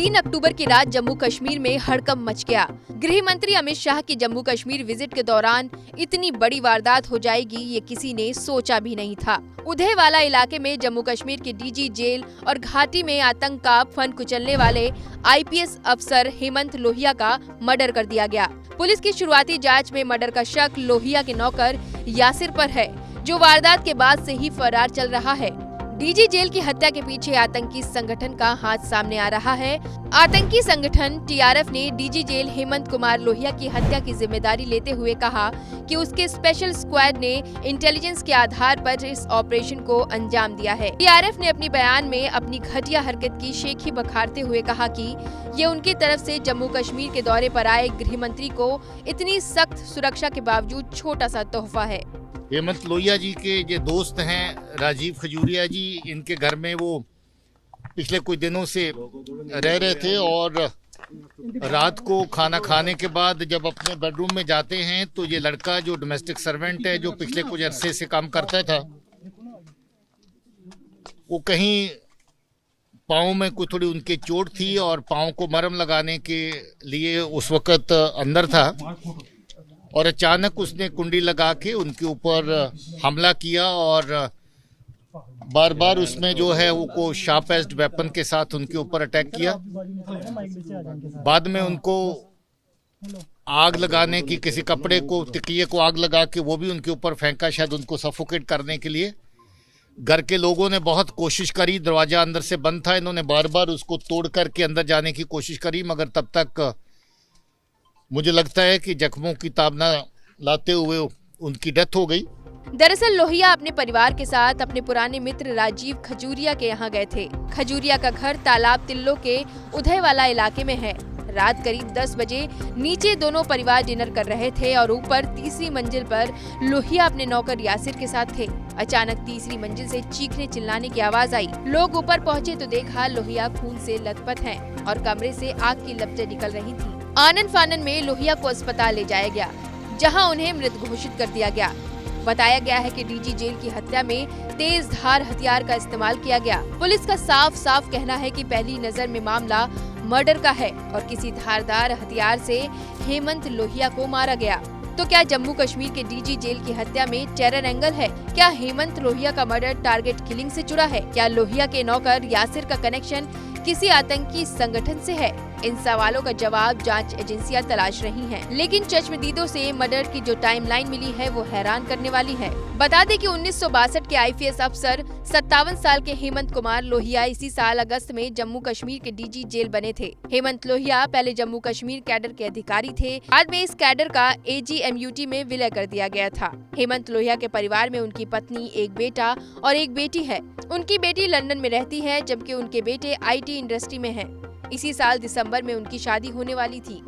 3 अक्टूबर की रात जम्मू कश्मीर में हड़कंप मच गया। गृह मंत्री अमित शाह की जम्मू कश्मीर विजिट के दौरान इतनी बड़ी वारदात हो जाएगी ये किसी ने सोचा भी नहीं था। उधेवाला इलाके में जम्मू कश्मीर के डीजी जेल और घाटी में आतंक का फन कुचलने वाले आईपीएस अफसर हेमंत लोहिया का मर्डर कर दिया गया। पुलिस की शुरुआती जांच में मर्डर का शक लोहिया के नौकर यासिर पर है, जो वारदात के बाद से ही फरार चल रहा है। डीजी जेल की हत्या के पीछे आतंकी संगठन का हाथ सामने आ रहा है। आतंकी संगठन टीआरएफ ने डीजी जेल हेमंत कुमार लोहिया की हत्या की जिम्मेदारी लेते हुए कहा कि उसके स्पेशल स्क्वाड ने इंटेलिजेंस के आधार पर इस ऑपरेशन को अंजाम दिया है। टीआरएफ ने अपनी बयान में अपनी घटिया हरकत की शेखी बखारते हुए कहा कि ये उनकी तरफ से जम्मू कश्मीर के दौरे पर आए गृह मंत्री को इतनी सख्त सुरक्षा के बावजूद छोटा सा तोहफा है। हेमंत लोहिया जी के जो दोस्त हैं राजीव खजूरिया जी, इनके घर में वो पिछले कुछ दिनों से रह रहे थे और रात को खाना खाने के बाद जब अपने बेडरूम में जाते हैं तो ये लड़का जो डोमेस्टिक सर्वेंट है, जो पिछले कुछ अरसे से काम करता था, वो कहीं पाँव में कोई थोड़ी उनकी चोट थी और पाँव को मरहम लगाने के लिए उस वक्त अंदर था और अचानक उसने कुंडी लगा के उनके ऊपर हमला किया और बार बार उसमें जो है वो शार्प एज्ड वेपन के साथ उनके ऊपर अटैक किया। बाद में उनको आग लगाने की, किसी कपड़े को, तकिए को आग लगा के वो भी उनके ऊपर फेंका, शायद उनको सफोकेट करने के लिए। घर के लोगों ने बहुत कोशिश करी, दरवाजा अंदर से बंद था, इन्होंने बार बार उसको तोड़ करके अंदर जाने की कोशिश करी, मगर तब तक मुझे लगता है कि जख्मों की ताब न लाते हुए उनकी डेथ हो गई। दरअसल लोहिया अपने परिवार के साथ अपने पुराने मित्र राजीव खजूरिया के यहाँ गए थे। खजूरिया का घर तालाब तिल्लो के उधेवाला इलाके में है। रात करीब 10 बजे नीचे दोनों परिवार डिनर कर रहे थे और ऊपर तीसरी मंजिल पर लोहिया अपने नौकर यासिर के साथ थे। अचानक तीसरी मंजिल से चीखने चिल्लाने की आवाज आई। लोग ऊपर पहुँचे तो देखा लोहिया खून से लथपथ हैं और कमरे से आग की लपटें निकल रही थी। आनन फानन में लोहिया को अस्पताल ले जाया गया, जहां उन्हें मृत घोषित कर दिया गया। बताया गया है कि डीजी जेल की हत्या में तेज धार हथियार का इस्तेमाल किया गया। पुलिस का साफ साफ कहना है कि पहली नजर में मामला मर्डर का है और किसी धारदार हथियार से हेमंत लोहिया को मारा गया। तो क्या जम्मू कश्मीर के डीजी जेल की हत्या में टेरर एंगल है? क्या हेमंत लोहिया का मर्डर टारगेट किलिंग से जुड़ा है? क्या लोहिया के नौकर यासिर का कनेक्शन किसी आतंकी संगठन से है? इन सवालों का जवाब जांच एजेंसियां तलाश रही हैं। लेकिन चश्मदीदों से मर्डर की जो टाइमलाइन मिली है वो हैरान करने वाली है। बता दें कि 1962 के आईपीएस अफसर 57 साल के हेमंत कुमार लोहिया इसी साल अगस्त में जम्मू कश्मीर के डीजी जेल बने थे। हेमंत लोहिया पहले जम्मू कश्मीर कैडर के अधिकारी थे, बाद में इस कैडर का एजीएमयूटी में विलय कर दिया गया था। हेमंत लोहिया के परिवार में उनकी पत्नी, एक बेटा और एक बेटी है। उनकी बेटी लंदन में रहती है, जबकि उनके बेटे आईटी इंडस्ट्री में हैं। इसी साल दिसंबर में उनकी शादी होने वाली थी।